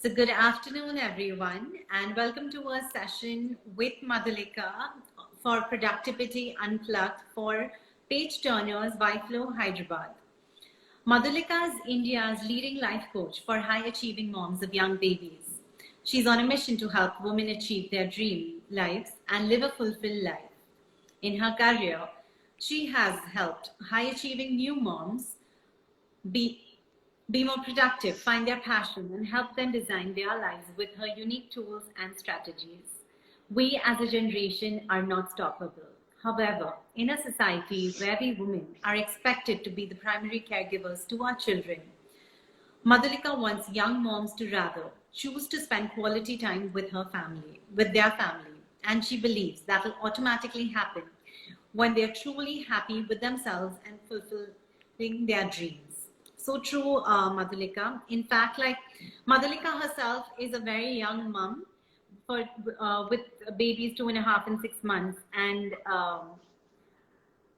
So, good afternoon, everyone, and welcome to our session with Madhulika for Productivity Unplugged for Page Turners Flow Hyderabad. Madhulika is India's leading life coach for high achieving moms of young babies. She's on a mission to help women achieve their dream lives and live a fulfilled life. In her career, she has helped high achieving new moms be be more productive, find their passion, and help them design their lives with her unique tools and strategies. We as a generation are not stoppable. However, in a society where we women are expected to be the primary caregivers to our children, Madhulika wants young moms to rather choose to spend quality time with their family, and she believes that will automatically happen when they're truly happy with themselves and fulfilling their dreams. So true, Madhulika. In fact, like Madhulika herself is a very young mom for with babies 2.5 and 6 months, and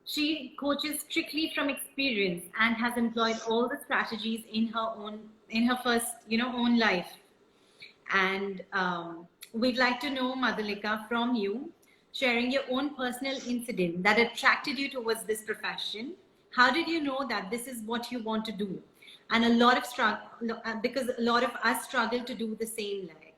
she coaches strictly from experience and has employed all the strategies in her first own life. And we'd like to know, Madhulika, from you, sharing your own personal incident that attracted you towards this profession. How did you know that this is what you want to do? And a lot of struggle, because a lot of us struggle to do the same. Like,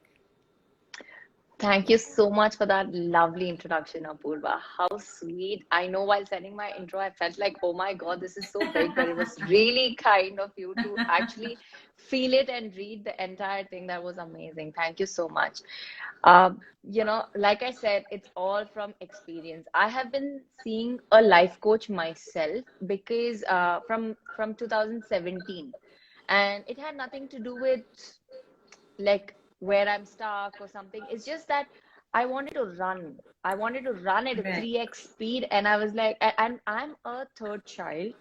Thank you so much for that lovely introduction, Apurva. How sweet. I know while sending my intro, I felt like, oh my God, this is so big, but it was really kind of you to actually feel it and read the entire thing. That was amazing. Thank you so much. Like I said, it's all from experience. I have been seeing a life coach myself because from 2017, and it had nothing to do with like where I'm stuck or something. It's just that I wanted to run. I wanted to run at a right. 3x speed, and I was like, and I'm a third child,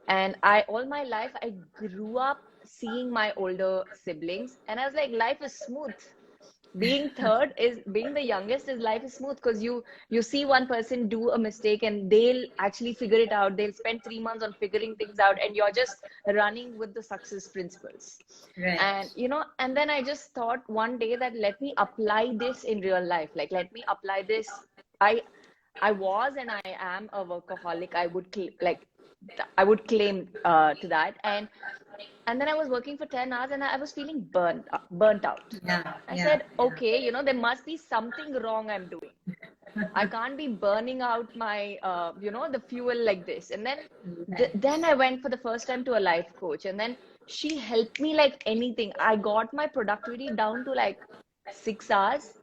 and I all my life I grew up seeing my older siblings, and I was like, life is smooth. Being the youngest is life is smooth because you see one person do a mistake and they'll actually figure it out. They'll spend 3 months on figuring things out, and you're just running with the success principles. Right. And then I just thought one day that let me apply this in real life. Like, let me apply this. I i was and I am a workaholic. I would claim to that. And then I was working for 10 hours and I was feeling burnt out. Yeah. I Yeah. said, okay, there must be something wrong I'm doing. I can't be burning out my, the fuel like this. And then, Right. then I went for the first time to a life coach, and then she helped me like anything. I got my productivity down to like 6 hours,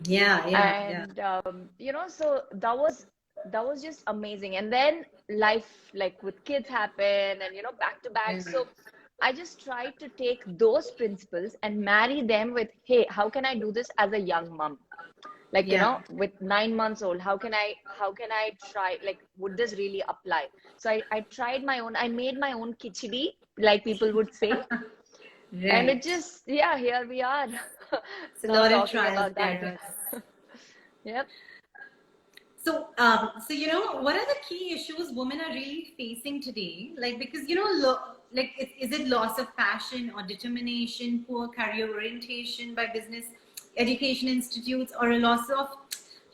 Yeah. Yeah. Yeah. and so that was just amazing. And then life, like with kids, happen, and back to back. Yeah. So I just tried to take those principles and marry them with, hey, how can I do this as a young mom? Like, Yeah. with 9 months old, how can I try, like, would this really apply? So I tried my own. I made my own khichdi, like people would say. And it Right. just, yeah, here we are. It's a lot of Talking trials about and that. errors. Yep. So what are the key issues women are really facing today? Like, because like, is it loss of passion or determination, poor career orientation by business education institutes, or a loss of,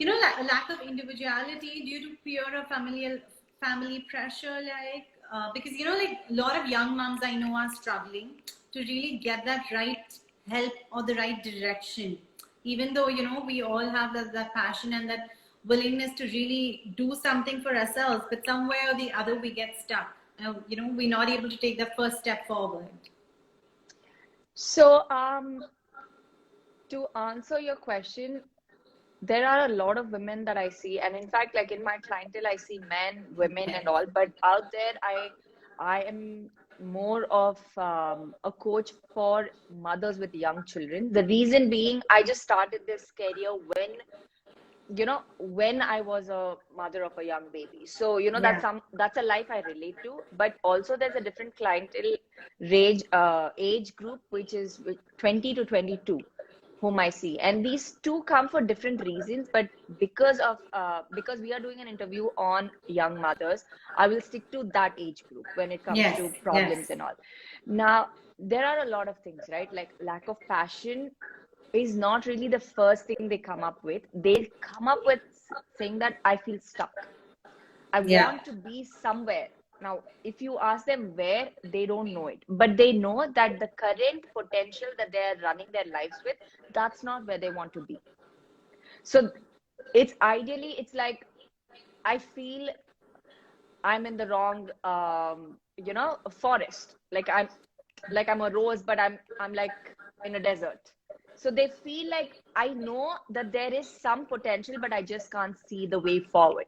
a lack of individuality due to fear of family pressure? Like, because like a lot of young moms I know are struggling to really get that right help or the right direction, even though we all have that passion and that willingness to really do something for ourselves, but somewhere or the other we get stuck. We're not able to take the first step forward. So, to answer your question, there are a lot of women that I see, and in fact, like in my clientele, I see men, women, Right. and all. But out there, I am more of a coach for mothers with young children. The reason being, I just started this career when I was a mother of a young baby. So, Yeah. that's a life I relate to. But also there's a different clientele age group, which is 20 to 22, whom I see. And these two come for different reasons, but because we are doing an interview on young mothers, I will stick to that age group when it comes Yes. to Yes. problems and all. Now, there are a lot of things, right? Like lack of passion is not really the first thing they come up with. They come up with saying that I feel stuck. I Yeah. want to be somewhere. Now, if you ask them where, they don't know it, but they know that the current potential that they're running their lives with, that's not where they want to be. So it's ideally, it's like, I feel I'm in the wrong, forest. Like I'm a rose, but I'm like in a desert. So they feel like I know that there is some potential, but I just can't see the way forward.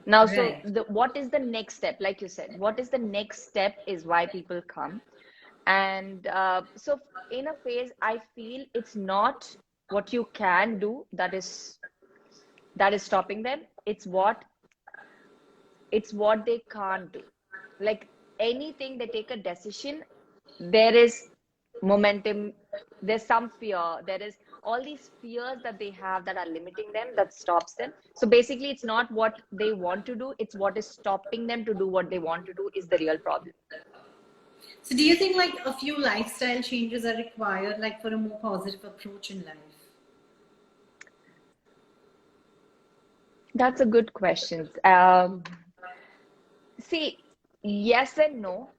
Now, so Right. what is the next step? Like you said, what is the next step is why people come. And so in a phase, I feel it's not what you can do that is stopping them. It's what they can't do. Like anything they take a decision, there is momentum, there's some fear, there is all these fears that they have that are limiting them, that stops them. So basically it's not what they want to do, it's what is stopping them to do what they want to do is the real problem. So do you think like a few lifestyle changes are required, like for a more positive approach in life? That's a good question. See, yes and no.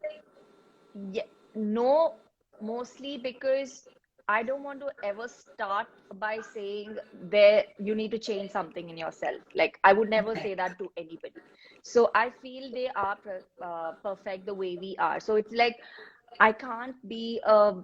No, mostly because I don't want to ever start by saying there you need to change something in yourself. Like I would never Right. say that to anybody. So I feel they are perfect the way we are. So it's like I can't be a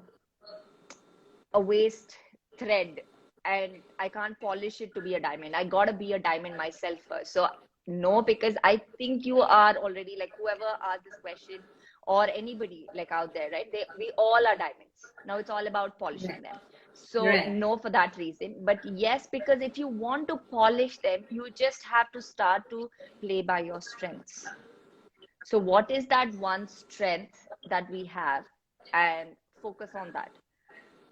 waste thread and I can't polish it to be a diamond. I gotta be a diamond myself first. So no, because I think you are already like whoever asked this question or anybody like out there, right? We all are diamonds. Now it's all about polishing Right. them. So Right. no for that reason. But yes, because if you want to polish them, you just have to start to play by your strengths. So what is that one strength that we have and focus on that.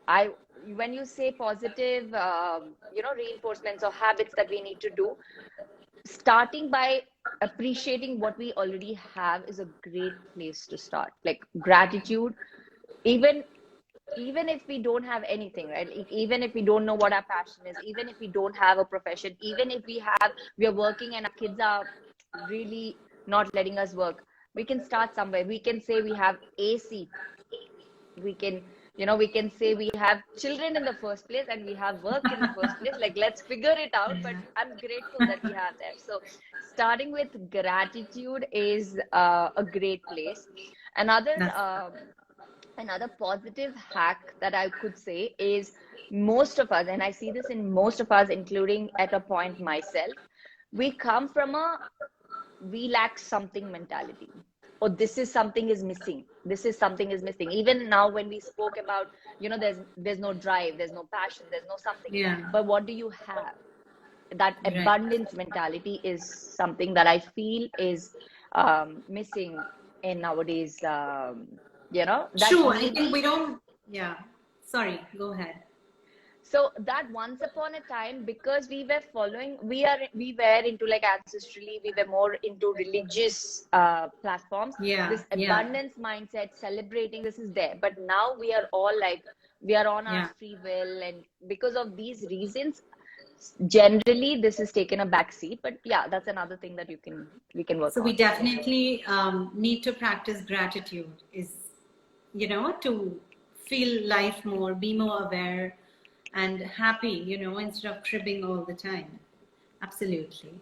I when you say positive, reinforcements or habits that we need to do, starting by appreciating what we already have is a great place to start. Like gratitude, even even if we don't have anything, right? Even if we don't know what our passion is, even if we don't have a profession, even if we are working and our kids are really not letting us work, we can start somewhere. We can say we have AC, we can say we have children in the first place and we have work in the first place. Like let's figure it out, but I'm grateful that we have that. So starting with gratitude is a great place. another That's um, another positive hack that I could say is, most of us, and I see this in most of us including at a point myself, we come from a we lack something mentality, or this is something is missing. Even now when we spoke about, there's no drive, there's no passion, there's no something, yeah. but what do you have? That Right. abundance mentality is something that I feel is missing in nowadays. That True. I think we maybe. don't. Yeah. Sorry. Go ahead. So that once upon a time, because we were into like ancestrally, we were more into religious platforms. Yeah. This Yeah. abundance mindset, celebrating, this is there. But now we are all like, we are on our Yeah. free will, and because of these reasons, generally this is taken a back seat. But yeah, that's another thing that we can work So we on for sure. definitely need to practice gratitude. Is to feel life more, be more aware, and happy. Instead of cribbing all the time. Absolutely.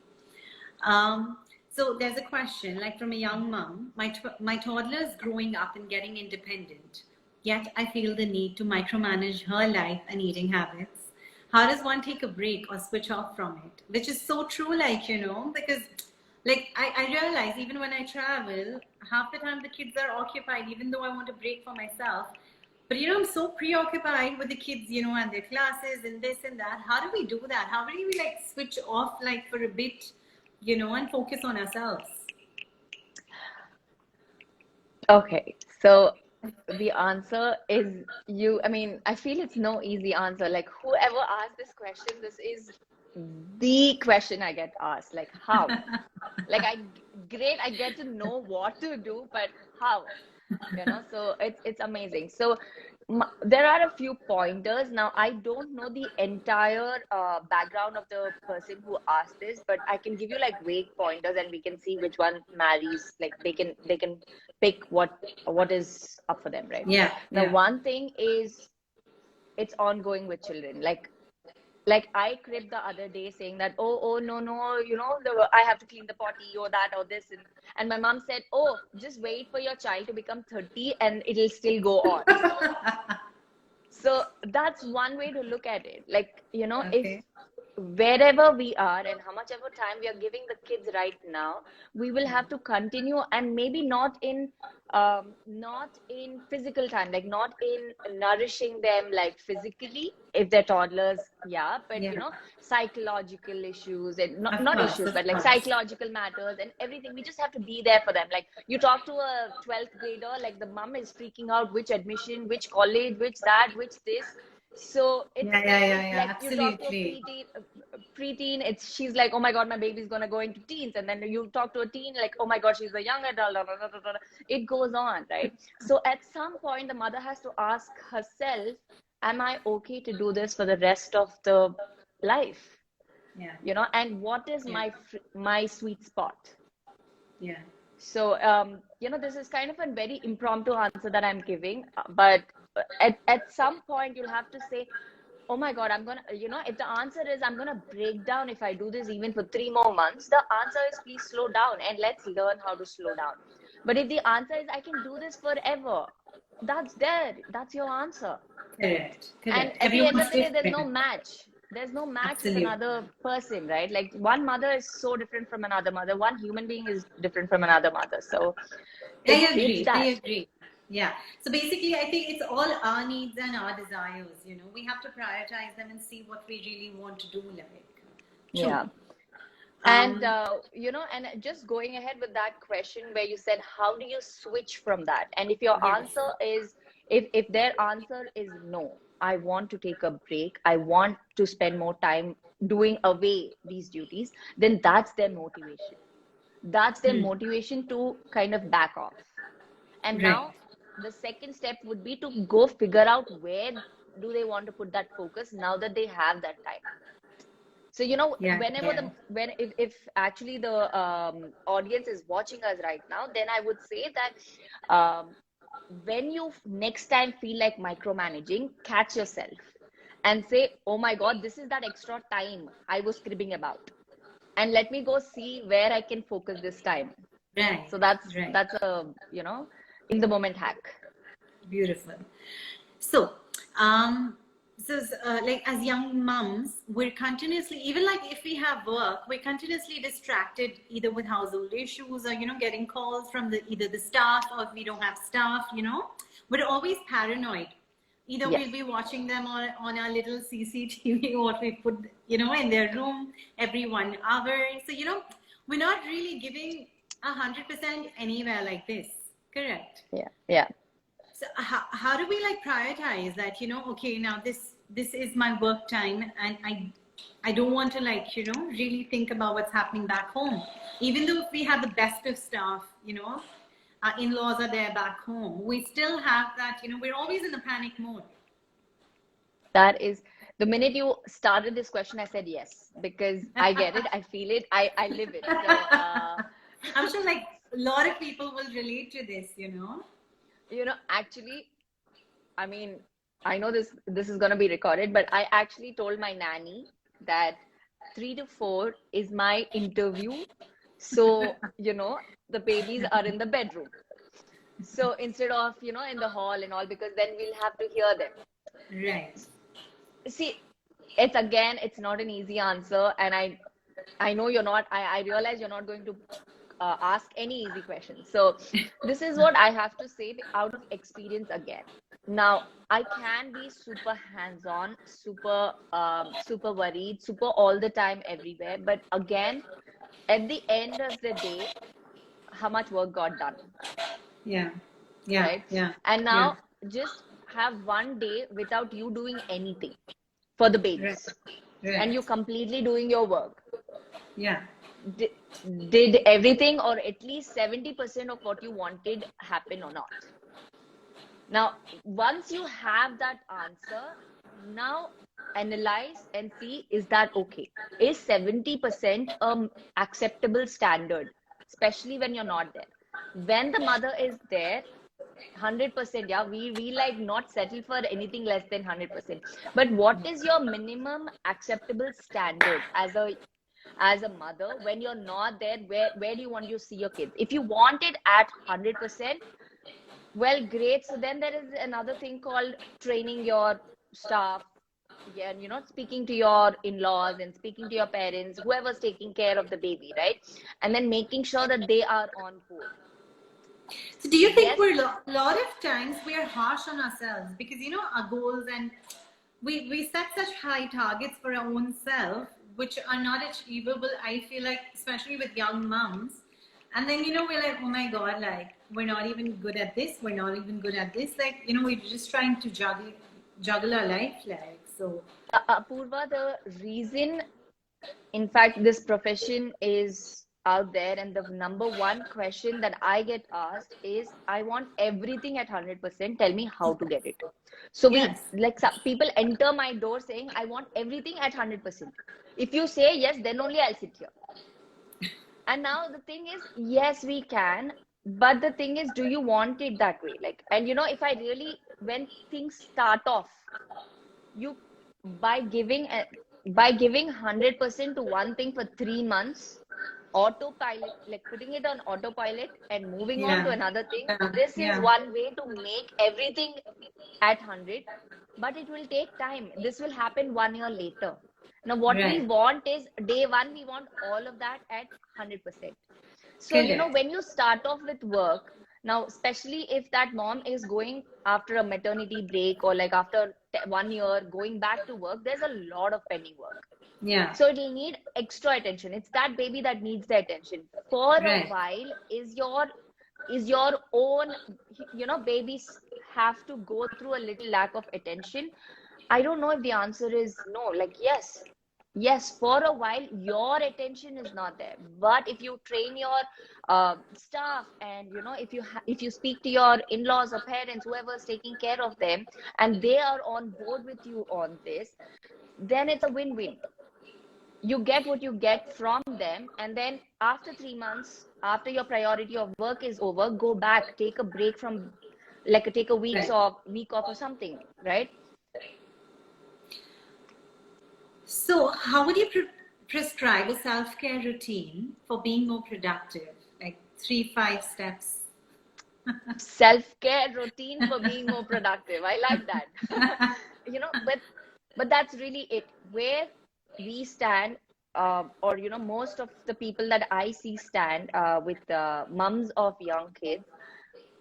So there's a question, like from a young mom, my toddler is growing up and getting independent, yet I feel the need to micromanage her life and eating habits. How does one take a break or switch off from it? Which is so true, because like I realize even when I travel, half the time the kids are occupied, even though I want a break for myself. But I'm so preoccupied with the kids, and their classes and this and that. How do we do that? How do we like switch off like for a bit, and focus on ourselves? Okay, so the answer is I mean, I feel it's no easy answer. Like whoever asked this question, this is the question I get asked. Like how? Like great, I get to know what to do, but how? you know, so it's amazing. So there are a few pointers. Now I don't know the entire background of the person who asked this, but I can give you like vague pointers and we can see which one marries, like they can pick what is up for them, right? Yeah, Now yeah. one thing is, it's ongoing with children. Like I cribbed the other day saying that, oh no no, you know, I have to clean the potty or that or this, and my mom said, oh, just wait for your child to become 30 and it'll still go on. So that's one way to look at it. Like, you know, if Okay. wherever we are and how much ever time we are giving the kids right now, we will have to continue, and maybe not in physical time, like not in nourishing them like physically if they're toddlers, yeah, but you Yeah, know, psychological issues and not, of not course, issues, of but like course. psychological matters and everything. We just have to be there for them. Like you talk to a 12th grader, like the mom is freaking out, which admission, which college, which that, which this. So Yeah, yeah, yeah, it's yeah, like you talk to a absolutely. preteen, it's she's like, oh my god, my baby's gonna go into teens, and then you talk to a teen like, oh my god, she's a young adult. It goes on, right? So at some point the mother has to ask herself, am I okay to do this for the rest of the life, Yeah, you know, and what is yeah, my sweet spot? yeah. So you know, this is kind of a very impromptu answer that I'm giving, but at some point you'll have to say, oh my god, I'm gonna, you know, if the answer is I'm gonna break down if I do this even for 3 more months, the answer is please slow down and let's learn how to slow down. But if the answer is I can do this forever, that's your answer. Correct, And correct. at the end Everyone's of the day, different. there's no match with Absolutely. another person, right? Like one mother is so different from another mother, one human being is different from another mother. So it's I that. agree. Yeah. So basically, I think it's all our needs and our desires. You know, we have to prioritize them and see what we really want to do. Like, true. Yeah. And Um, you know, and just going ahead with that question where you said, how do you switch from that? And if your yes. answer is, if their answer is no, I want to take a break, I want to spend more time doing away these duties, then that's their motivation. That's their Hmm. motivation to kind of back off. And Right. now the second step would be to go figure out where do they want to put that focus now that they have that time. So, you know, Yeah. whenever Yeah. if actually the audience is watching us right now, then I would say that when you next time feel like micromanaging, catch yourself and say, oh my God, this is that extra time I was cribbing about. And let me go see where I can focus this time. Right. So Right. that's a, you know, in the moment hack. Beautiful. So, um, like as young moms, we're continuously, even like if we have work, we're continuously distracted either with household issues or, you know, getting calls from either the staff, or if we don't have staff, you know, we're always paranoid. Either Yes. we'll be watching them on our little CCTV or what we put, you know, in their room every 1 hour. So, you know, we're not really giving 100% anywhere like this. Correct. Yeah. Yeah. So how do we like prioritize that, you know, okay, now this is my work time, and I don't want to, like, you know, really think about what's happening back home, even though if we have the best of staff, you know, our in-laws are there back home, we still have that, you know, we're always in the panic mode. That is, the minute you started this question, I said yes, because I get it, I feel it, I live it. So, I'm sure like a lot of people will relate to this, you know. you know, actually, I mean, I know this is gonna be recorded, but I actually told my nanny that 3 to 4 is my interview. So, you know, the babies are in the bedroom. So instead of, you know, in the hall and all, because then we'll have to hear them. Right. See, it's not an easy answer, and I know you're not, I realize you're not going to ask any easy questions. So this is what I have to say out of experience again. Now, I can be super hands-on, super worried, super all the time everywhere. But again, at the end of the day, how much work got done, Yeah. Yeah. right? Yeah. And Yeah. now just have one day without you doing anything for the Right. babies, and Right. you completely doing your work. Yeah. Did everything or at least 70% of what you wanted happen or not? Now, once you have that answer, now analyze and see, is that okay? Is 70% acceptable standard, especially when you're not there? When the mother is there, 100%, yeah, we like not settle for anything less than 100%. But what is your minimum acceptable standard as a mother when you're not there? Where do you want to see your kids? If you want it at 100%, well, great. So then there is another thing called training your staff. Yeah, and speaking to your in-laws and speaking to your parents, whoever's taking care of the baby, right? And then making sure that they are on board. So do you think Yes. we're a lot of times we are harsh on ourselves because our goals, and we set such high targets for our own self which are not achievable, I feel like, especially with young moms. And then we're like, oh my god, like we're not even good at this, we're not even good at this, like we're just trying to juggle our life, like so. Apurva, the reason, in fact, this profession is out there, and the number one question that I get asked is, I want everything at 100%. Tell me how to get it. So Yes. some people enter my door saying, I want everything at 100%. If you say yes, then only I'll sit here. And now the thing is, yes, we can, but the thing is, do you want it that way? Like, and if I really, when things start off, you by giving 100% to one thing for 3 months, autopilot, like putting it on autopilot and moving on to Yeah. another thing, Yeah. this is Yeah. one way to make everything at 100, but it will take time. This will happen 1 year later. Now what we Right. want is, day one we want all of that at 100%. So, Correct. when you start off with work, now, especially if that mom is going after a maternity break, or like after 1 year going back to work, there's a lot of pending work. Yeah. So it'll need extra attention. It's that baby that needs the attention. For a Right. while, is your own, babies have to go through a little lack of attention. I don't know if the answer is no. Like, yes, for a while your attention is not there, but if you train your staff, and if you speak to your in-laws or parents, whoever's taking care of them, and they are on board with you on this, then it's a win-win. You get what you get from them, and then after 3 months, after your priority of work is over, go back, take a break from, like, take a week Right. off or something, right? So, how would you prescribe a self care routine for being more productive? Like 3, 5 steps. Self-care routine for being more productive. I like that. But that's really it. Where we stand, or most of the people that I see stand with mums of young kids,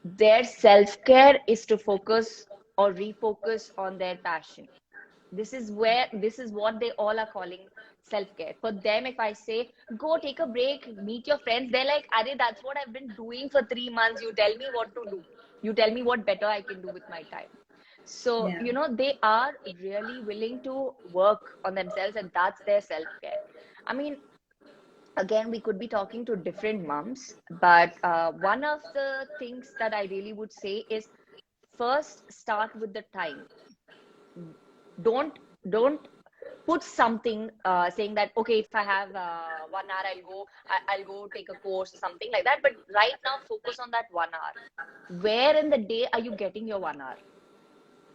their self-care is to focus or refocus on their passion. This is what they all are calling self-care. For them, if I say, go take a break, meet your friends, they're like, Are, that's what I've been doing for 3 months. You tell me what to do. You tell me what better I can do with my time. So, Yeah. they are really willing to work on themselves, and that's their self-care. I mean, again, we could be talking to different moms, but one of the things that I really would say is, first start with the time. Don't put something saying that, okay, if I have 1 hour, I'll go take a course or something like that. But right now, focus on that 1 hour. Where in the day are you getting your 1 hour?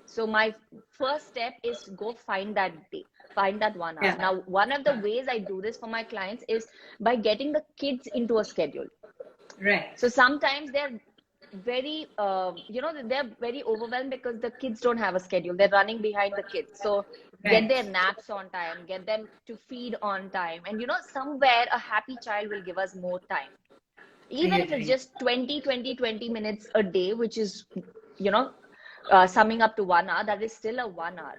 So my first step is, go find that day, find that 1 hour. Yeah. Now, one of the ways I do this for my clients is by getting the kids into a schedule. Right. So sometimes they're very they're very overwhelmed because the kids don't have a schedule. They're running behind the kids. So get Right. their naps on time, get them to feed on time, and somewhere a happy child will give us more time, I even if it's agree. just 20 minutes a day, which is summing up to 1 hour. That is still a 1 hour.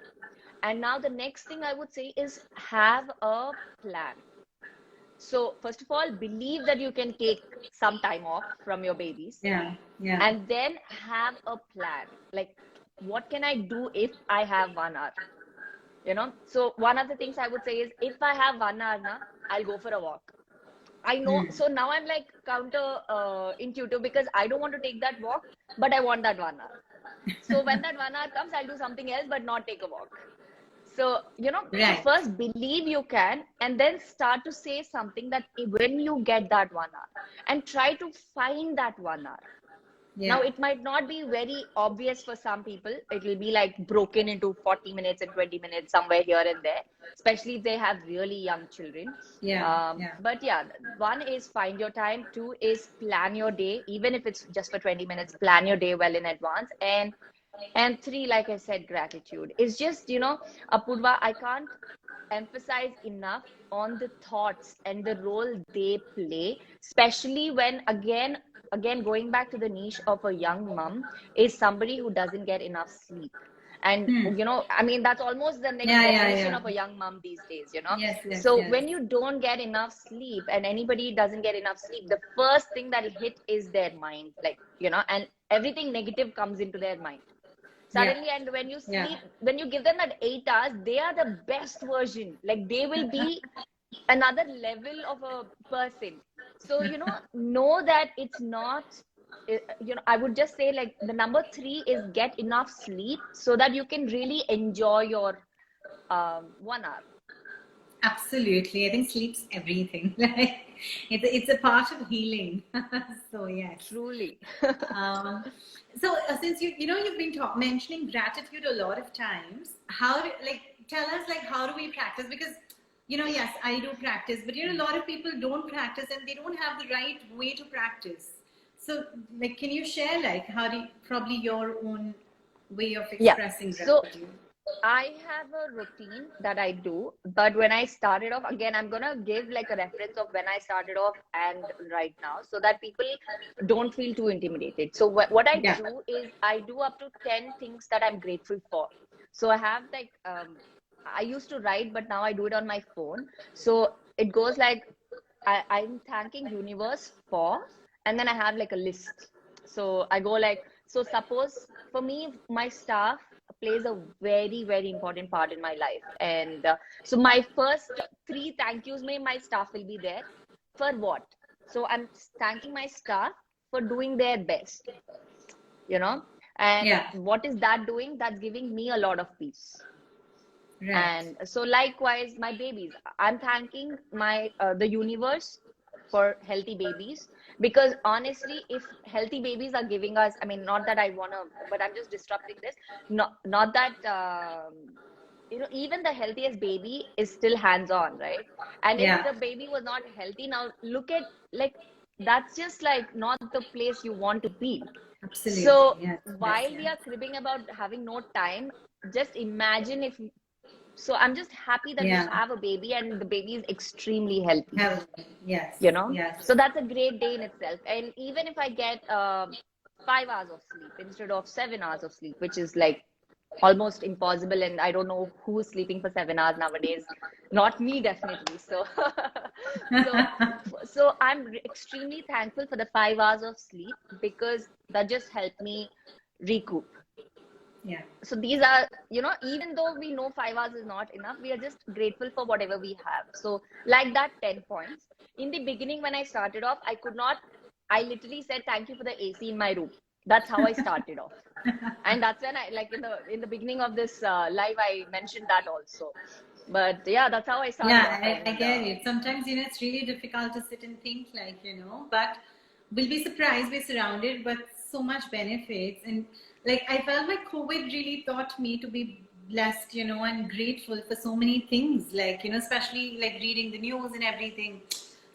And now the next thing I would say is, have a plan. So first of all, believe that you can take some time off from your babies, Yeah. Yeah. and then have a plan. Like, what can I do if I have 1 hour? So one of the things I would say is, if I have 1 hour, I'll go for a walk. I know. So now I'm like counter intuitive, because I don't want to take that walk, but I want that 1 hour. So when that 1 hour comes, I'll do something else, but not take a walk. So, so Right. first believe you can, and then start to say something that when you get that 1 hour, and try to find that 1 hour. Now, Yeah. it might not be very obvious for some people. It will be like broken into 40 minutes and 20 minutes somewhere here and there, especially if they have really young children. Yeah. Yeah. But yeah, one is find your time. Two is plan your day, even if it's just for 20 minutes, plan your day well in advance. And three, like I said, gratitude. It's just, Apurva, I can't emphasize enough on the thoughts and the role they play, especially when again going back to the niche of a young mom is somebody who doesn't get enough sleep. And Hmm. I mean, that's almost the next Yeah. Yeah. definition Yeah. of a young mom these days. Yes. Yes. So Yes. when you don't get enough sleep, and anybody doesn't get enough sleep, the first thing that'll hit is their mind, like, and everything negative comes into their mind Yeah. suddenly. And when you Yeah. sleep, when you give them that 8 hours, they are the best version, like they will be another level of a person. So know that it's not I would just say, like, the number three is get enough sleep so that you can really enjoy your 1 hour. Absolutely. I think sleep's everything. Like it's a part of healing. So yes. Truly. Um, so since you've been mentioning gratitude a lot of times, like tell us like how do we practice? Because yes, I do practice, but a lot of people don't practice and they don't have the right way to practice. So like, can you share like how do probably your own way of Yeah. expressing So gratitude? I have a routine that I do, but when I started off, again, I'm gonna give like a reference of when I started off and right now, so that people don't feel too intimidated. So what I Yeah. do is I do up to 10 things that I'm grateful for. So I have like I used to write, but now I do it on my phone. So it goes like I'm thanking universe for, and then I have like a list. So I go like, so suppose for me, my staff plays a very, very important part in my life. And so my first three thank yous, my staff will be there. For what? So I'm thanking my staff for doing their best, you know? And Yeah. what is that doing? That's giving me a lot of peace. Right. And so likewise, my babies, I'm thanking my the universe for healthy babies, because honestly, if healthy babies are giving us, I mean, not that I want to, but I'm just disrupting this. Not that even the healthiest baby is still hands on, right? And if Yeah. the baby was not healthy, now look at, like, that's just like not the place you want to be. Absolutely. So Yes. Yes. while we Yes. are cribbing about having no time, just imagine if, so I'm just happy that we Yeah. have a baby and the baby is extremely healthy, Health. Yes. you know? Yes. So that's a great day in itself. And even if I get 5 hours of sleep instead of 7 hours of sleep, which is like almost impossible, and I don't know who's sleeping for 7 hours nowadays. Not me, definitely. So, so, so I'm extremely thankful for the 5 hours of sleep, because that just helped me recoup. Yeah. So these are, even though we know 5 hours is not enough, we are just grateful for whatever we have. So like that, 10 points. In the beginning, when I started off, I literally said, thank you for the AC in my room. That's how I started off. And that's when I, like, in the beginning of this live, I mentioned that also. But yeah, that's how I started Yeah, off. I And get it. Sometimes, it's really difficult to sit and think like, but we'll be surprised we're surrounded with so much benefits. And like, I felt like COVID really taught me to be blessed, and grateful for so many things, like, especially like reading the news and everything.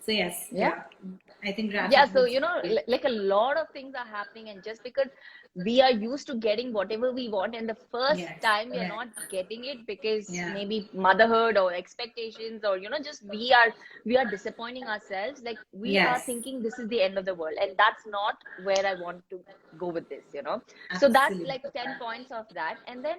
So yes, yeah. yeah, I think Yeah, so gratitude. like a lot of things are happening, and just because we are used to getting whatever we want, and the first Yes, time we are yes, not getting it because yeah, maybe motherhood or expectations, or just we are disappointing ourselves, like we are yes, thinking this is the end of the world, and that's not where I want to go with this. So that's absolutely. like 10 points of that. And then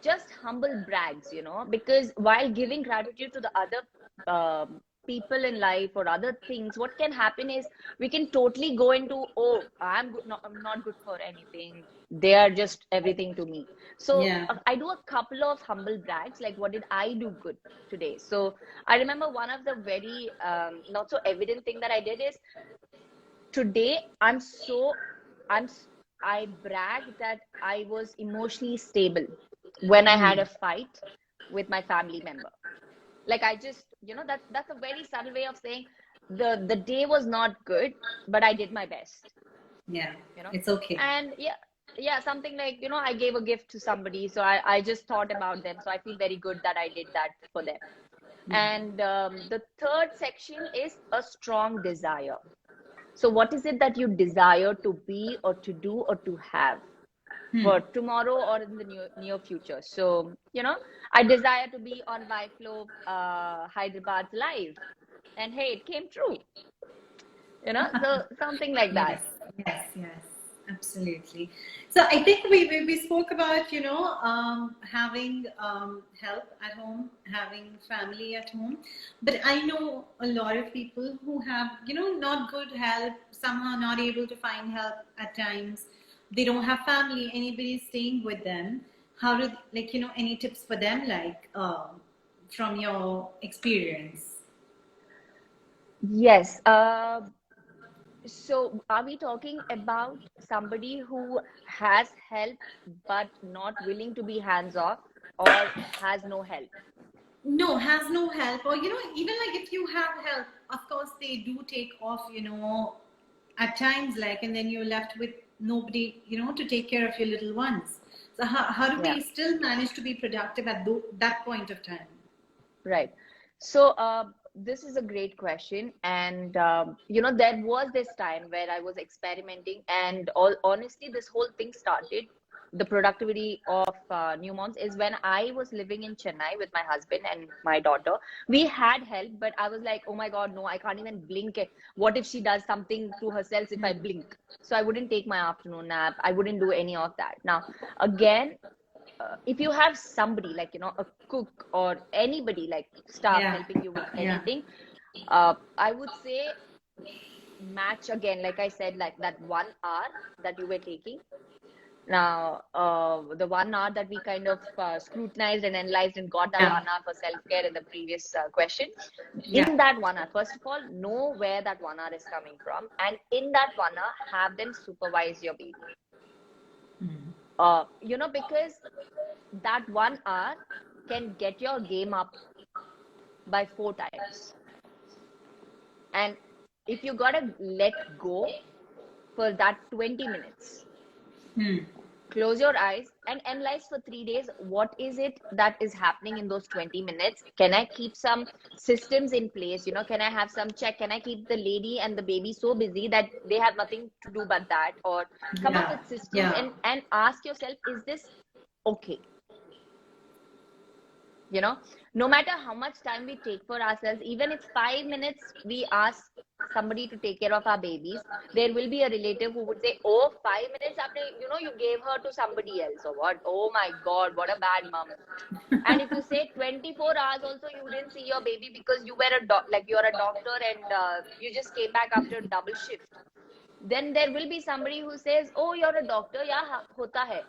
just humble brags, because while giving gratitude to the other people in life or other things, what can happen is we can totally go into, oh, I'm good, no, I'm not good for anything, they are just everything to me. So Yeah, I do a couple of humble brags, like what did I do good today. So I remember one of the very not so evident thing that I did is, today I'm I bragged that I was emotionally stable when I had a fight with my family member. Like I just, that's a very subtle way of saying the day was not good, but I did my best, Yeah, you know. it's okay. And yeah, something like, I gave a gift to somebody, so I just thought about them, so I feel very good that I did that for them. Yeah. And the third section is a strong desire. So what is it that you desire to be or to do or to have for tomorrow or in the near future? So, I desire to be on Viflow Hyderabad's live, and hey, it came true, so something like that. Yes, yes, absolutely. So I think we spoke about, having help at home, having family at home. But I know a lot of people who have, not good help, somehow not able to find help at times. They don't have family, anybody staying with them. How do, like, any tips for them, like, from your experience? Yes. So are we talking about somebody who has help but not willing to be hands off, or has no help? No, has no help, or even like if you have help, of course they do take off, at times, like, and then you're left with nobody, to take care of your little ones. So how do Yeah. we still manage to be productive at that point of time? Right. So, this is a great question. And, there was this time where I was experimenting, and honestly, this whole thing started. The productivity of new moms is when I was living in Chennai with my husband and my daughter. We had help, but I was like, oh my God, no, I can't even blink it. What if she does something to herself if I blink? So I wouldn't take my afternoon nap. I wouldn't do any of that. Now, again, if you have somebody like, a cook or anybody like staff Yeah, helping you with yeah. anything, I would say match again, like I said, like that 1 hour that you were taking. Now, the 1 hour that we kind of scrutinized and analyzed and got that Yeah, 1 hour for self-care in the previous question. yeah. In that 1 hour, first of all, know where that 1 hour is coming from. And in that 1 hour, have them supervise your baby. Because that 1 hour can get your game up by 4 times. And if you gotta let go for that 20 minutes, close your eyes and analyze for 3 days what is it that is happening in those 20 minutes. Can I keep some systems in place? Can I have some check? Can I keep the lady and the baby so busy that they have nothing to do but that? Or come up Yeah, with systems yeah. and ask yourself, is this okay? No matter how much time we take for ourselves, even if 5 minutes we ask somebody to take care of our babies, there will be a relative who would say, oh, 5 minutes after, you gave her to somebody else, or what? Oh my God, what a bad mom. And if you say 24 hours also you didn't see your baby because you were like you're a doctor and you just came back after a double shift, then there will be somebody who says, oh, you're a doctor, yeah, hota hai.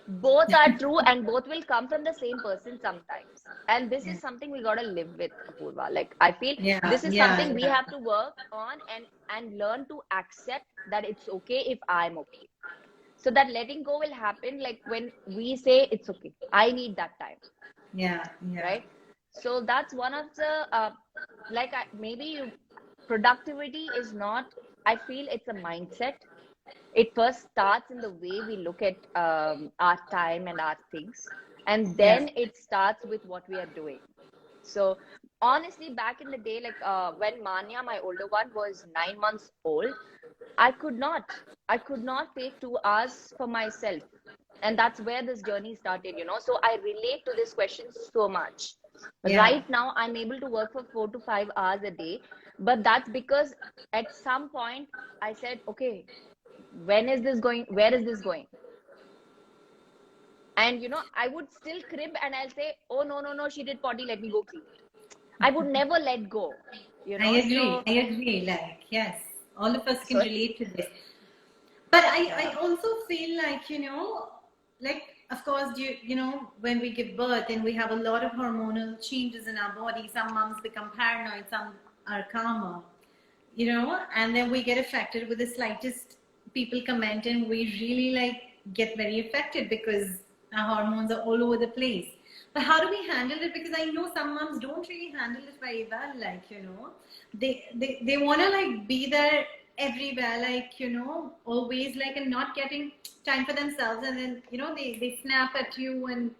Both are true and both will come from the same person sometimes. And this Yeah, is something we got to live with, Apurva. Like, I feel yeah, this is yeah, something we yeah. have to work on and learn to accept that it's okay if I'm okay. So that letting go will happen like when we say it's okay. I need that time, Yeah, yeah. right? So that's one of the maybe productivity is not, I feel it's a mindset. It first starts in the way we look at our time and our things, and Yeah. then it starts with what we are doing. So honestly, back in the day, like when Manya, my older one, was 9 months old, I could not take 2 hours for myself, and that's where this journey started. So I relate to this question so much. Yeah. Right now I'm able to work for 4 to 5 hours a day, but that's because at some point I said, okay, when is this going, where is this going? And I would still crib and I'll say, oh, no, no, no, she did potty, let me go clean it. I would never let go, I agree. so I agree. Like, yes, all of us can so relate to this. But I yeah. also feel like, like, of course, when we give birth and we have a lot of hormonal changes in our body, some moms become paranoid, some are calmer, and then we get affected with the slightest people comment and we really like get very affected because our hormones are all over the place. But how do we handle it? Because I know some moms don't really handle it very well. Like, they want to like be there everywhere, like, always like, and not getting time for themselves. And then, they snap at you. And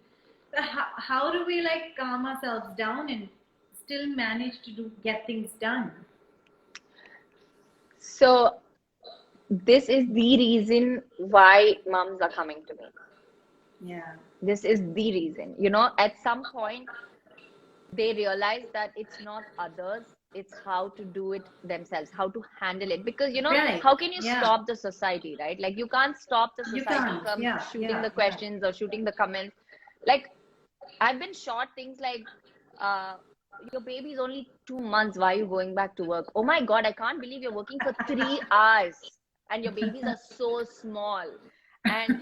how do we like calm ourselves down and still manage to get things done? So this is the reason why moms are coming to me. Yeah. This is the reason. At some point, they realize that it's not others, it's how to do it themselves, how to handle it. Because, Right. how can you Yeah. stop the society, right? Like, you can't stop the You society can't. from Yeah. shooting Yeah. the questions or shooting the comments. Like, I've been shot things like, your baby is only 2 months. Why are you going back to work? Oh my God, I can't believe you're working for 3 hours and your babies are so small. And,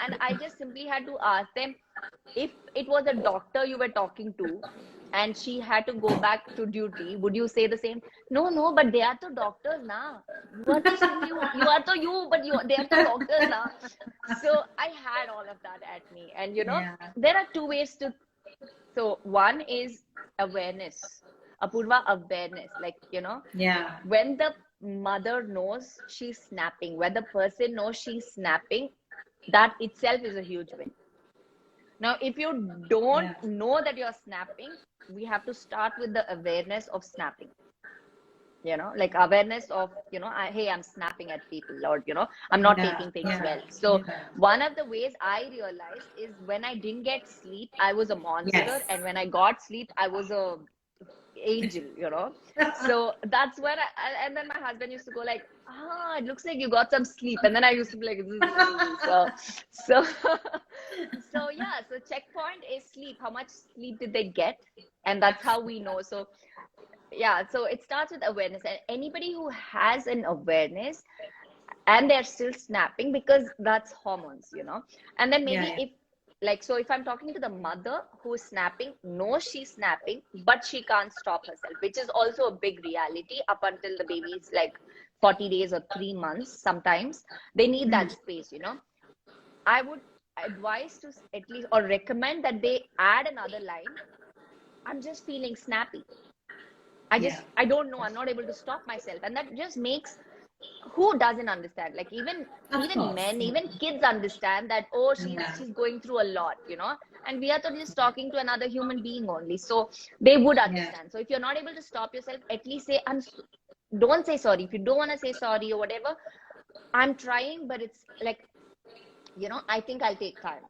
and I just simply had to ask them, if it was a doctor you were talking to and she had to go back to duty, would you say the same? No, but they are the doctors now. You are the you, but they are the doctors now. So I had all of that at me. And, Yeah. there are two ways to. So one is awareness. Apurva, awareness. Like, Yeah. when the mother knows she's snapping, when the person knows she's snapping, that itself is a huge win. Now, if you don't Yeah. know that you're snapping, we have to start with the awareness of snapping. Like awareness of, hey, I'm snapping at people, or, I'm not Yeah. taking things Yeah. well. So Yeah. one of the ways I realized is when I didn't get sleep, I was a monster. Yes. And when I got sleep, I was a angel, So that's when and then my husband used to go like, it looks like you got some sleep. And then I used to be like, so yeah, so checkpoint is sleep. How much sleep did they get? And that's how we know. So yeah, so it starts with awareness. And anybody who has an awareness and they're still snapping, because that's hormones, and then maybe Yeah. if I'm talking to the mother who's snapping, knows she's snapping, but she can't stop herself, which is also a big reality up until the baby is like 40 days or 3 months. Sometimes they need that space, I would advise to at least, or recommend that they add another line. I'm just feeling snappy. I don't know. I'm not able to stop myself. And that just makes, who doesn't understand? Like even men, even kids understand that, oh, she's going through a lot, and we are just talking to another human being only. So they would understand. So if you're not able to stop yourself, at least say, don't say sorry. If you don't want to say sorry or whatever, I'm trying, but it's like, I think I'll take time.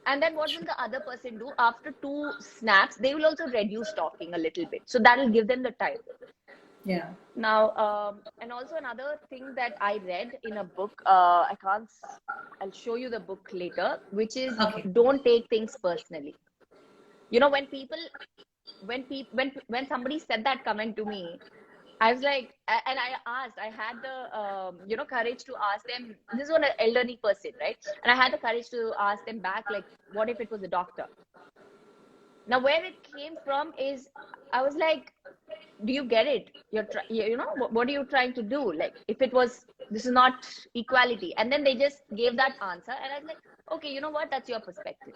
And then what will the other person do? After 2 snaps, they will also reduce talking a little bit. So that'll give them the time. Yeah. Now, and also another thing that I read in a book, I'll show you the book later, which is, don't take things personally. When somebody said that comment to me, I was like, and I had the, courage to ask them. This was an elderly person, right? And I had the courage to ask them back, like, what if it was a doctor? Now, where it came from is, I was like, do you get it? What are you trying to do? Like, if it was, this is not equality. And then they just gave that answer. And I was like, okay, you know what? That's your perspective.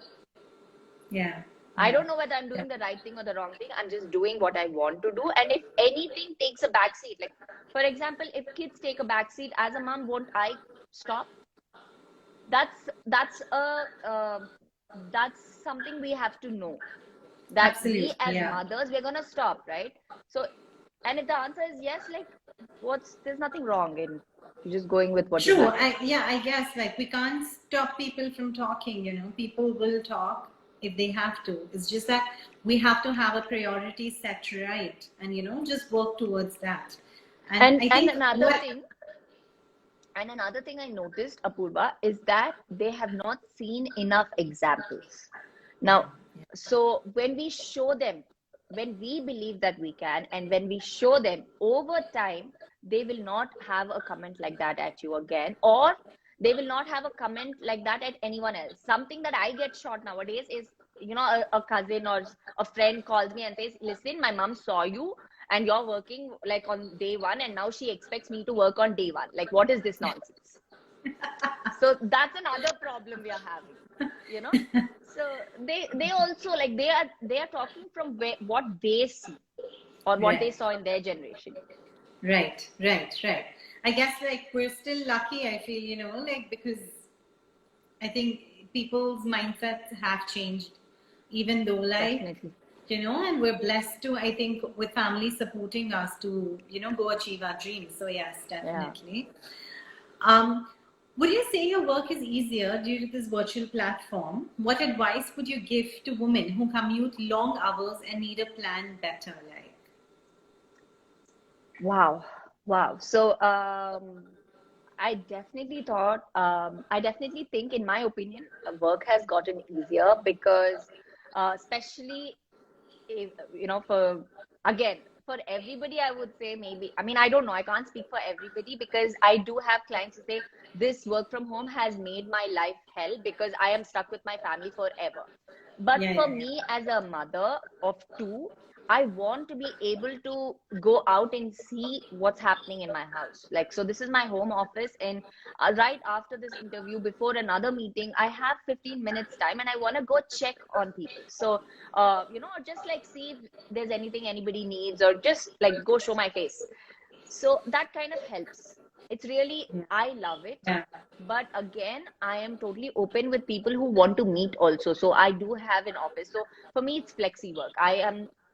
Yeah. I don't know whether I'm doing the right thing or the wrong thing. I'm just doing what I want to do. And if anything takes a backseat, like, for example, if kids take a backseat, as a mom, won't I stop? That's something we have to know. That Absolutely. we as mothers, we're gonna stop, right? So, and if the answer is yes, like, there's nothing wrong in just going with what. True. I guess like we can't stop people from talking. People will talk if they have to. It's just that we have to have a priority set right, and just work towards that. And another thing I noticed, Apurva, is that they have not seen enough examples. Now, so when we show them, when we believe that we can, and when we show them over time, they will not have a comment like that at you again, or they will not have a comment like that at anyone else. Something that I get shot nowadays is, a cousin or a friend calls me and says, listen, my mom saw you and you're working like on day 1, and now she expects me to work on day 1. Like, what is this nonsense? So that's another problem we are having, you know. So they also like they are talking from what they see or what they Right. saw in their generation. Right, right, right. I guess like we're still lucky, I feel, like because I think people's mindsets have changed, even though like, Definitely. and we're blessed to, I think, with family supporting us to, go achieve our dreams. So yes, Yeah. definitely. Um, would you say your work is easier due to this virtual platform? What advice would you give to women who commute long hours and need a plan better? Like, Wow. Wow. So I definitely think, in my opinion, work has gotten easier because, especially if, for, again, for everybody, I would say, maybe, I mean, I don't know, I can't speak for everybody, because I do have clients who say this work from home has made my life hell because I am stuck with my family forever. But yeah, for yeah, me, as a mother of two, I want to be able to go out and see what's happening in my house. Like, so this is my home office, and right after this interview, before another meeting, I have 15 minutes time, and I want to go check on people. So, just like see if there's anything anybody needs, or just like go show my face. So that kind of helps. It's really, yeah, I love it. yeah. But again, I am totally open with people who want to meet also. So I do have an office. So for me, it's flexi work.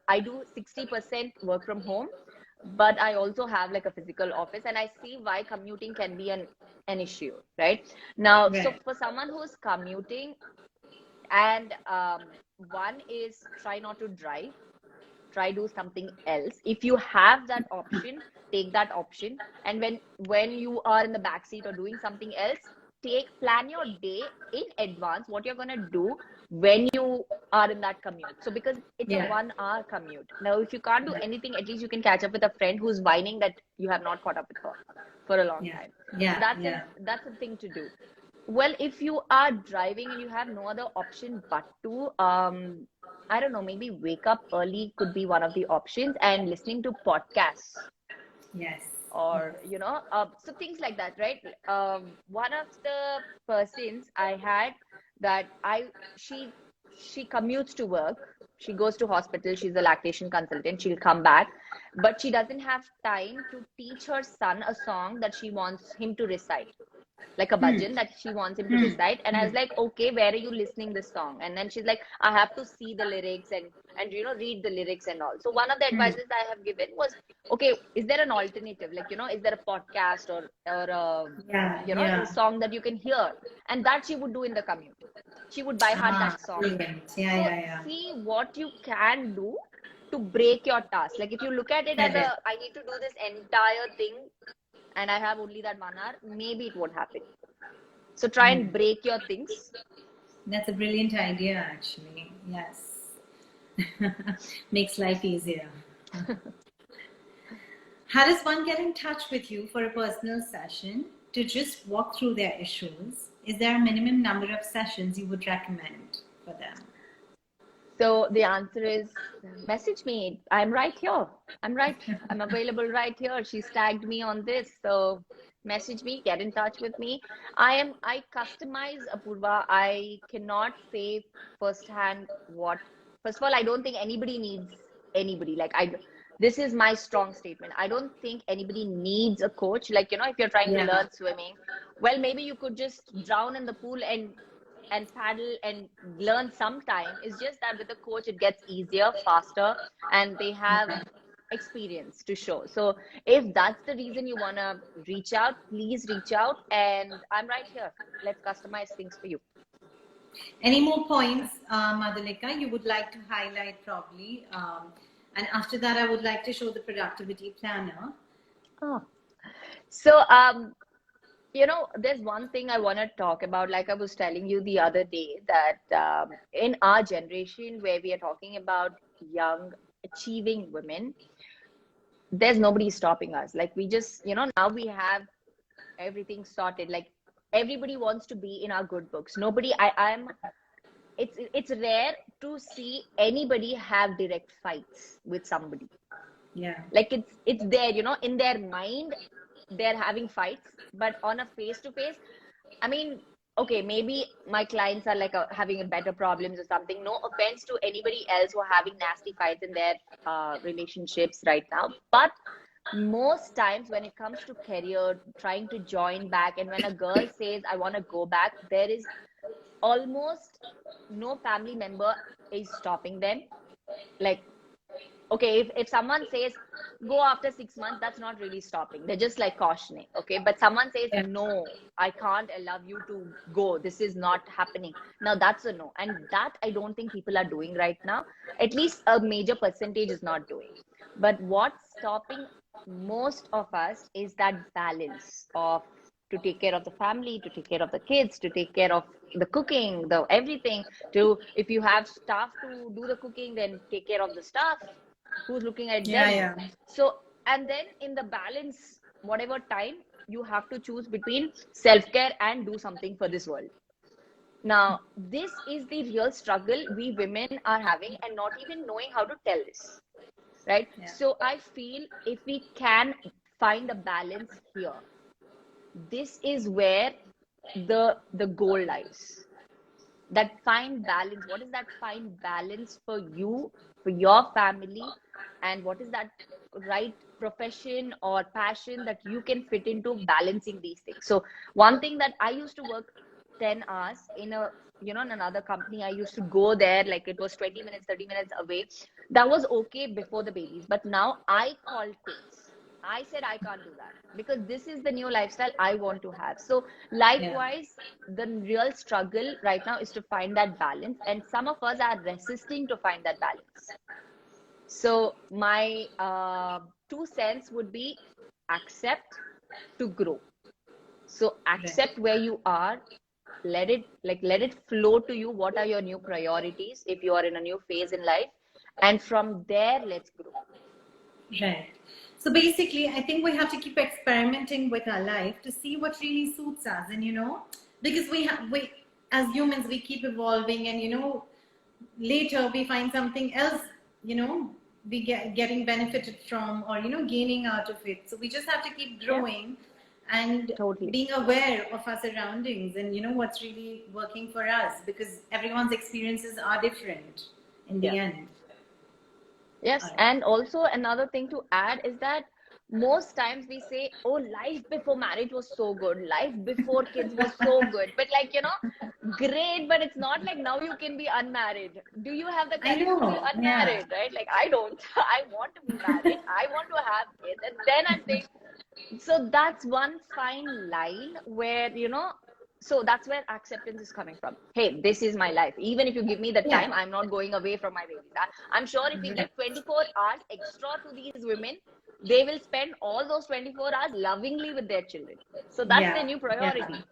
I do 60% work from home, but I also have like a physical office, and I see why commuting can be an issue, right? Now, so Right. for someone who's commuting, and one is try not to drive, try do something else. If you have that option, take that option. And when you are in the back seat or doing something else, plan your day in advance, what you're going to do when you are in that commute. So because it's a Yeah. 1 hour commute, now if you can't do anything, at least you can catch up with a friend who's whining that you have not caught up with her for a long Yeah. time. So Yeah. that's Yeah. a thing to do. Well, if you are driving and you have no other option but to, I don't know, maybe wake up early could be one of the options, and listening to podcasts, Yes. or, Yes. so things like that, right? One of the persons I had, that she commutes to work, she goes to hospital, she's a lactation consultant, she'll come back, but she doesn't have time to teach her son a song that she wants him to recite, like a Hmm. bhajan that she wants him to Hmm. recite. And I Hmm. was like, okay, where are you listening this song? And then she's like, I have to see the lyrics, and read the lyrics and all. So one of the Hmm. advices I have given was, okay, is there an alternative, like, is there a podcast, or Yeah. a Yeah. song that you can hear? And that she would do in the commute. She would by heart Ah, that song. brilliant. Yeah. So Yeah. Yeah. see what you can do to break your task. Like, if you look at it as Correct. I need to do this entire thing and I have only that 1 hour, maybe it won't happen. So try Hmm. and break your things. That's a brilliant idea, actually. Yes. Makes life easier. How does one get in touch with you for a personal session to just walk through their issues? Is there a minimum number of sessions you would recommend for them? So the answer is, message me. I'm right here. I'm available right here. She's tagged me on this. So message me, get in touch with me. I customize, Apurva. I cannot say firsthand what, first of all, I don't think anybody needs anybody. Like, this is my strong statement. I don't think anybody needs a coach. Like, if you're trying to Yeah. learn swimming, well, maybe you could just drown in the pool and paddle and learn sometime. It's just that with a coach it gets easier, faster, and they have Yeah. experience to show. So if that's the reason you want to reach out, please reach out, and I'm right here. Let's customize things for you. Any more points, Madhulika, you would like to highlight probably? And after that, I would like to show the productivity planner. Oh. So there's one thing I want to talk about. Like I was telling you the other day, that in our generation, where we are talking about young achieving women, there's nobody stopping us. Like, we just, now we have everything sorted. Like, everybody wants to be in our good books. Nobody, I'm, it's rare to see anybody have direct fights with somebody. Yeah. Like, it's there, in their mind, they're having fights, but on a face to face, I mean, okay, maybe my clients are like having a better problems or something. No offense to anybody else who are having nasty fights in their relationships right now. But most times when it comes to career, trying to join back, and when a girl says, I want to go back, there is almost no family member is stopping them. Like, okay, if someone says go after 6 months, that's not really stopping, they're just like cautioning. Okay, but someone says Yeah. no, I can't allow you to go, this is not happening, now that's a no. And that I don't think people are doing right now, at least a major percentage is not doing. But what's stopping most of us is that balance of to take care of the family, to take care of the kids, to take care of the cooking, the everything, to if you have staff to do the cooking, then take care of the staff who's looking at Yeah, them. yeah. So, and then in the balance, whatever time you have to choose between self-care and do something for this world. Now, this is the real struggle we women are having and not even knowing how to tell this, right? Yeah. So I feel if we can find a balance here, this is where the goal lies. That fine balance, what is that fine balance for you, for your family, and what is that right profession or passion that you can fit into balancing these things. So one thing that I used to work 10 hours in a, you know, in another company, I used to go there like it was 20 minutes 30 minutes away. That was okay before the babies, but now I called quits. I said I can't do that because this is the new lifestyle I want to have. So Yeah. likewise, the real struggle right now is to find that balance, and some of us are resisting to find that balance. So my 2 cents would be accept to grow. So Right. accept where you are, let it flow to you. What are your new priorities if you are in a new phase in life, and from there let's grow. Right. So basically, I think we have to keep experimenting with our life to see what really suits us, and because we as humans we keep evolving, and later we find something else, we getting benefited from, or gaining out of it. So we just have to keep Yeah, growing and totally. being aware of our surroundings, and what's really working for us, because everyone's experiences are different in Yeah. the end. All Yes, right. and also another thing to add is that most times we say, oh, life before marriage was so good, life before kids was so good. But like, great, but it's not like now you can be unmarried. Do you have the I courage to be know. Yeah. unmarried, right? Like, I don't. I want to be married. I want to have kids. And then I'm saying, so that's one fine line where, so that's where acceptance is coming from. Hey, this is my life. Even if you give me the Yeah. time, I'm not going away from my babies. I'm sure if we give 24 hours extra to these women, they will spend all those 24 hours lovingly with their children. So that's their Yeah. new Yeah. priority.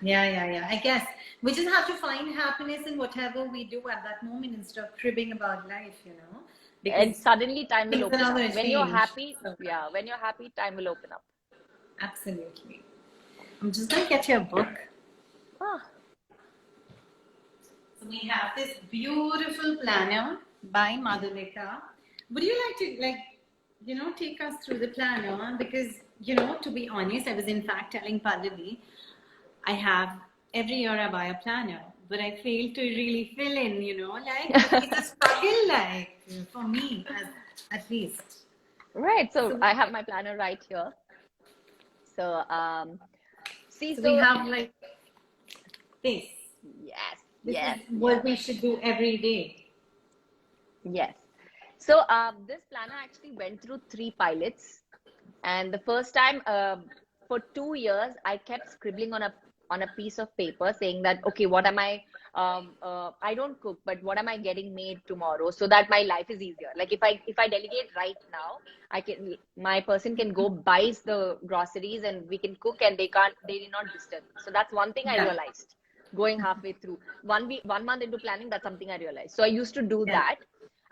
Yeah. I guess we just have to find happiness in whatever we do at that moment instead of cribbing about life, And because suddenly time will things are open not up. going to When you're change. happy, So, yeah, when you're happy, time will open up. absolutely. I'm just going to get your book. Ah, So we have this beautiful planner by Madhulika. Would you like to take us through the planner? Because to be honest, I was in fact telling Pallavi, I have every year I buy a planner, but I fail to really fill in. It's a struggle, like for me, at least. right. So So, I have my planner right here. So, see, so we so have like this. yes, This is yes, what yes. we should do every day. Yes. So this planner actually went through 3 pilots, and the first time, for 2 years, I kept scribbling on a piece of paper saying that, okay, what am I? I don't cook, but what am I getting made tomorrow so that my life is easier? Like if I delegate right now, my person can go buys the groceries and we can cook, and they did not disturb me. So that's one thing I Yeah. realized going halfway through 1 week, 1 month into planning. That's something I realized. So I used to do Yeah. that.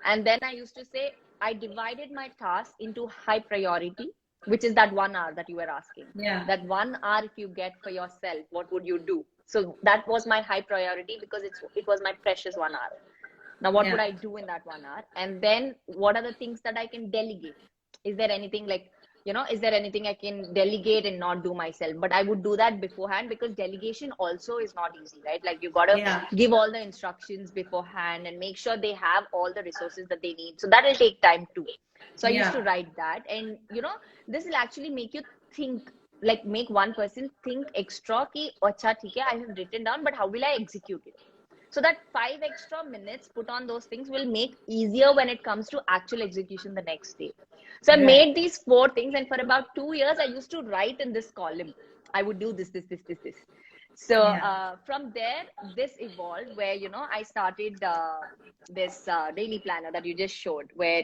And then I used to say, I divided my task into high priority, which is that 1 hour that you were asking. Yeah. That 1 hour, if you get for yourself, what would you do? So that was my high priority because it was my precious 1 hour. Now, what would Yeah. I do in that 1 hour? And then what are the things that I can delegate? Is there anything like is there anything I can delegate and not do myself? But I would do that beforehand, because delegation also is not easy, right? Like, you got to Yeah. give all the instructions beforehand and make sure they have all the resources that they need. So that will take time too. So I used to Yeah. write that. And, this will actually make you think, like, make one person think extra ki, acha, theek hai, I have written down, but how will I execute it? So that 5 extra minutes put on those things will make easier when it comes to actual execution the next day. So I Right. made these 4 things, and for about 2 years, I used to write in this column. I would do this, this, this, this, this. So Yeah. from there, this evolved where, I started this daily planner that you just showed, where,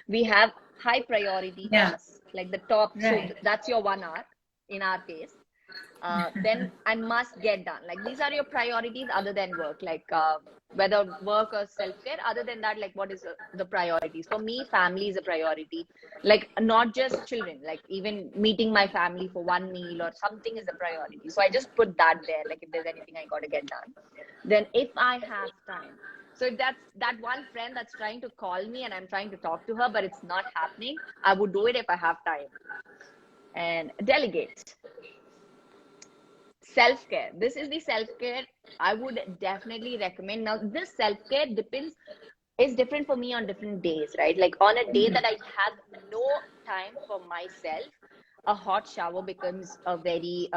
we have high priority Yeah. tasks, like the top. So Right. that's your 1 hour in our case. Then I must get done. Like, these are your priorities other than work, like whether work or self-care. Other than that, like, what is the priorities? For me, family is a priority. Like, not just children, like even meeting my family for one meal or something is a priority. So I just put that there. Like, if there's anything I got to get done, then if I have time. So if that's that one friend that's trying to call me and I'm trying to talk to her, but it's not happening, I would do it if I have time. And delegate. Self-care. This is the self-care I would definitely recommend. Now, this self-care is different for me on different days, right? Like, on a day that I have no time for myself, a hot shower becomes a very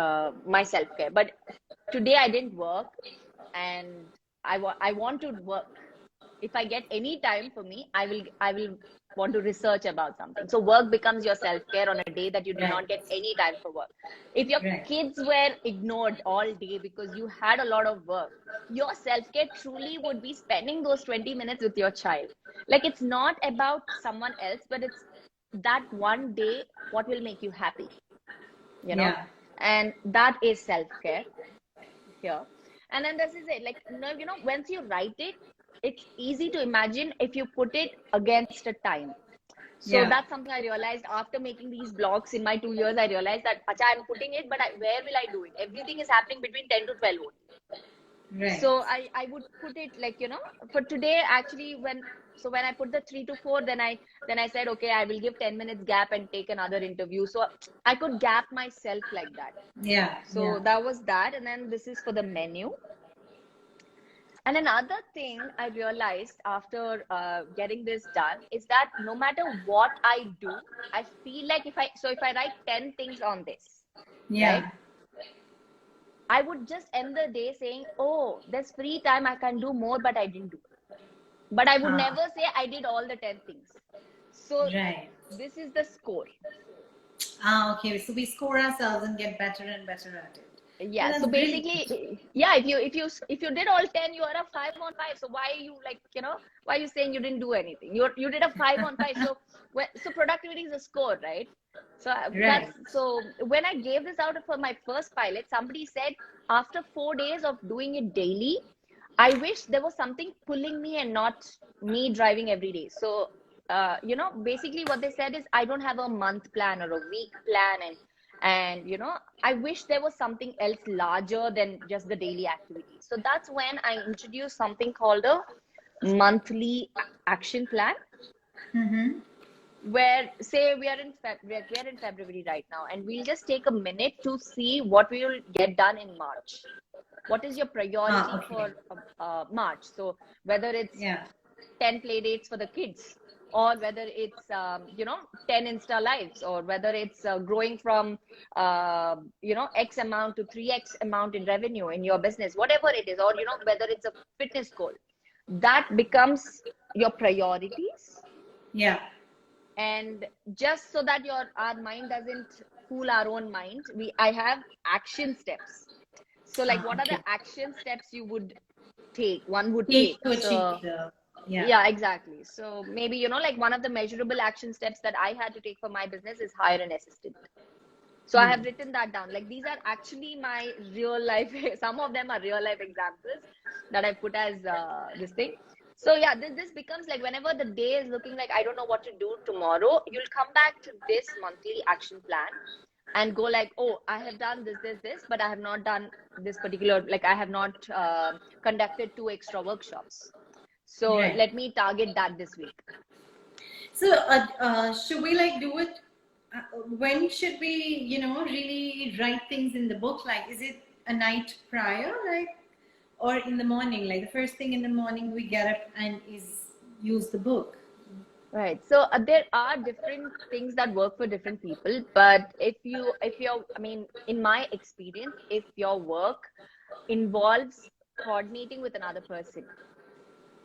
my self-care. But today I didn't work, and I want to work. If I get any time for me, I will want to research about something. So work becomes your self-care on a day that you did not get any time for work. If your Right. kids were ignored all day because you had a lot of work, your self-care truly would be spending those 20 minutes with your child. Like, it's not about someone else, but it's that one day what will make you happy, Yeah. and that is self-care here. And then this is it. Like, once you write it, it's easy to imagine if you put it against a time. So Yeah. that's something I realized after making these blogs in my 2 years. I realized that, acha, I'm putting it, but where will I do it? Everything is happening between 10 to 12 only. Right. So I would put it like, for today, actually, when I put the 3 to 4, then I said, okay, I will give 10 minutes gap and take another interview. So I could gap myself like that. Yeah. So Yeah. that was that. And then this is for the menu. And another thing I realized after getting this done is that no matter what I do, I feel like if I write 10 things on this, Yeah. right, I would just end the day saying, oh, there's free time, I can do more, but I didn't do. But I would never say I did all the 10 things. So Right. this is the score. Okay. So we score ourselves and get better and better at it. Yeah. Well, So that's brilliant. basically, yeah, if you did all 10, you are a 5 on 5. So why are you, like, why are you saying you didn't do anything? You did a 5 on 5. So productivity is a score, right? So Right. so when I gave this out for my first pilot, somebody said, after 4 days of doing it daily, I wish there was something pulling me and not me driving every day. So basically what they said is, I don't have a month plan or a week plan, and I wish there was something else larger than just the daily activities. So that's when I introduced something called a monthly action plan. Mm-hmm. Where, say, we are in February right now, and we'll just take a minute to see what we will get done in March. What is your priority Okay. for March? So whether it's Yeah. 10 play dates for the kids, or whether it's 10 Insta lives, or whether it's growing from X amount to 3x amount in revenue in your business, whatever it is, or whether it's a fitness goal, that becomes your priorities. Yeah. And just so that our mind doesn't fool our own mind, I have action steps. So, like, what are the action steps you would take? One would take. To So achieve the. Yeah. yeah, exactly. So maybe, like, one of the measurable action steps that I had to take for my business is hire an assistant. So I have written that down. Like, these are actually my real life, some of them are real life examples that I put as this thing. So yeah, this becomes like, whenever the day is looking like I don't know what to do tomorrow, you'll come back to this monthly action plan and go like, oh, I have done this, but I have not done this particular, like, I have not conducted 2 extra workshops. So let me target that this week. So should we like do it? when should we, really write things in the book? Like, is it a night prior, like, or in the morning, like the first thing in the morning we get up and use the book? Right. So there are different things that work for different people. But if you're, I mean, in my experience, if your work involves coordinating with another person,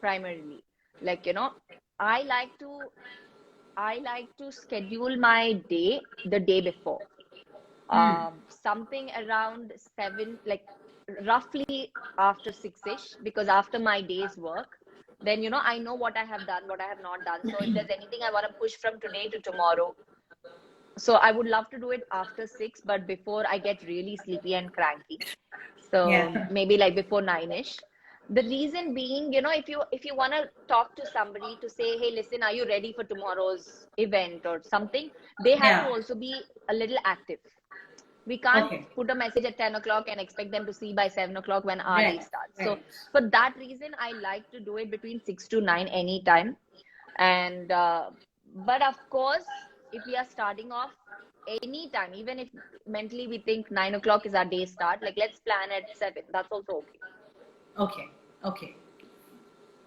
primarily, like, I like to, I like to schedule my day the day before. Hmm. Something around 7, like roughly after 6-ish, because after my day's work, then I know what I have done, what I have not done. So if there's anything I want to push from today to tomorrow, so I would love to do it after 6, but before I get really sleepy and cranky. So Yeah. maybe like before 9-ish. The reason being, if you want to talk to somebody to say, hey, listen, are you ready for tomorrow's event or something? They have to Yeah. also be a little active. We can't Okay. put a message at 10 o'clock and expect them to see by 7 o'clock when our day Right. starts. So Right. for that reason, I like to do it between 6 to 9 anytime. And but of course, if we are starting off anytime, even if mentally we think 9 o'clock is our day start, like let's plan at 7. That's also okay. Okay. Okay.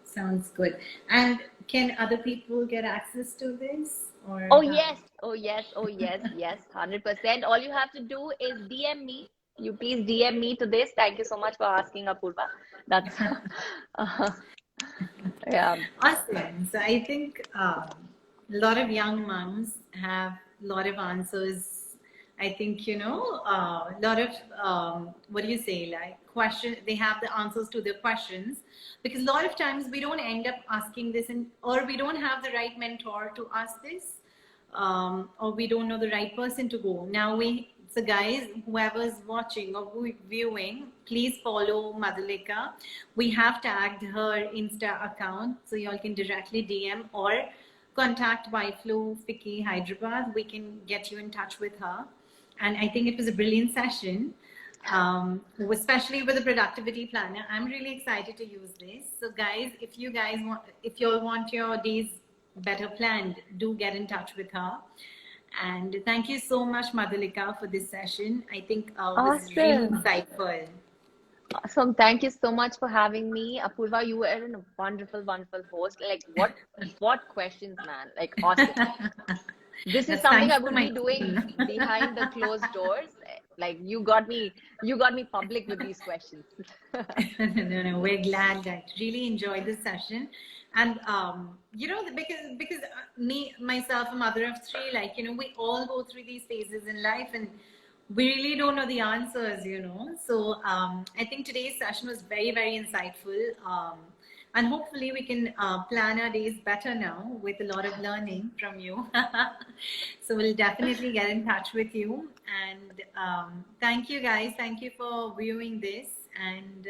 Sounds good. And can other people get access to this or Oh how? yes, oh yes, oh yes, yes, 100%. All you have to do is DM me. You please DM me to this. Thank you so much for asking, Apurva. That's uh, yeah. Awesome. So I think a lot of young moms have a lot of answers. I think, a lot of, what do you say, like question, they have the answers to their questions, because a lot of times we don't end up asking this, or we don't have the right mentor to ask this, or we don't know the right person to go. Now so guys, whoever's watching or viewing, please follow Madhulika. We have tagged her Insta account, so y'all can directly DM or contact Yflow Fiki Hyderabad. We can get you in touch with her. And I think it was a brilliant session, especially with the productivity planner. I'm really excited to use this. So guys, if you all want your days better planned, do get in touch with her. And thank you so much, Madhulika, for this session. I think it was really Awesome. insightful. Awesome. Thank you so much for having me. Apurva, you were a wonderful, wonderful host. Like what questions, man? Like awesome. This is That's something thanks I to would my be doing team. behind the closed doors. Like you got me public with these questions. No, we're glad that really enjoyed this session. And because me myself, a mother of three, like we all go through these phases in life, and we really don't know the answers. So I think today's session was very, very insightful. And hopefully we can plan our days better now with a lot of learning from you. So we'll definitely get in touch with you. And thank you, guys. Thank you for viewing this. And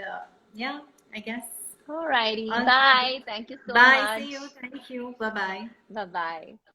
yeah, I guess. Alrighty. Uh, Bye. Thank you so bye. See much. you. Thank you. Bye bye. Bye bye.